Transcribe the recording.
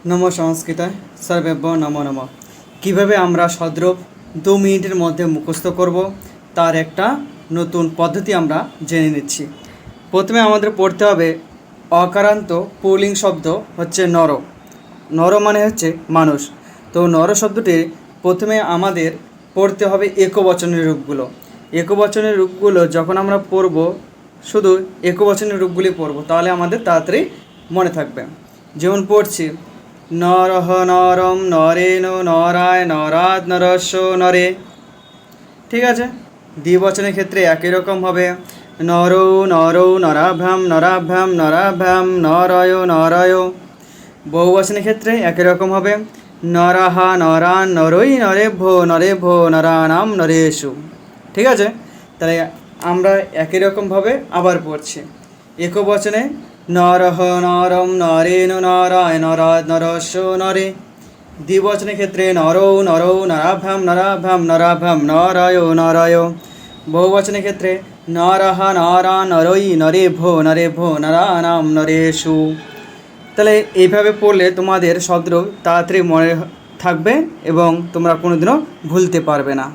নমো সংস্কৃতায় সর্বেভ্য নমো নমঃ। কীভাবে আমরা সদ্রূপ 2 মিনিটের মধ্যে মুখস্থ করব তার একটা নতুন পদ্ধতি আমরা জেনে নিচ্ছি। প্রথমে আমাদের পড়তে হবে অকারান্ত পুলিং শব্দ হচ্ছে নর। নর মানে হচ্ছে মানুষ। তো নর শব্দটি প্রথমে আমাদের পড়তে হবে একবচনের রূপগুলো। একবচনের রূপগুলো যখন আমরা পড়ব, শুধু একবচনের রূপগুলি পড়ব, তাহলে আমাদের তাড়াতাড়ি মনে থাকবে। যেমন পড়ছি, নরহ নরম নরেন নরায় নরাদ নরস্য নরে। ঠিক আছে। দ্বিবচনের ক্ষেত্রে একই রকম হবে, নরৌ নরৌ নরাভ্যাম নরাভ্যাম নরাভ্যাম নরয় নরয়। বহুবচনের ক্ষেত্রে একই রকম হবে, নরাহা নরান নরৈ নরেভ্যো নরেভ্যো নরানাম নরেষু। ঠিক আছে। তাহলে আমরা একই রকমভাবে আবার পড়ছি। একবচনে নরহ নরম নরেন নরায় নরাদ নরস্য নরে। দ্বিবচনের ক্ষেত্রে নরৌ নরৌ নরাভ্যাম নরাভ্যাম নরাভ্যাম নরয় নরয়। বহুবচনের ক্ষেত্রে নরহা নরান নরৈ নরেভ্যো নরেভ্যো নরানাম নরেষু। তাহলে এইভাবে পড়লে তোমাদের শব্দ তাড়াতাড়ি মনে থাকবে এবং তোমরা কোনোদিনও ভুলতে পারবে না।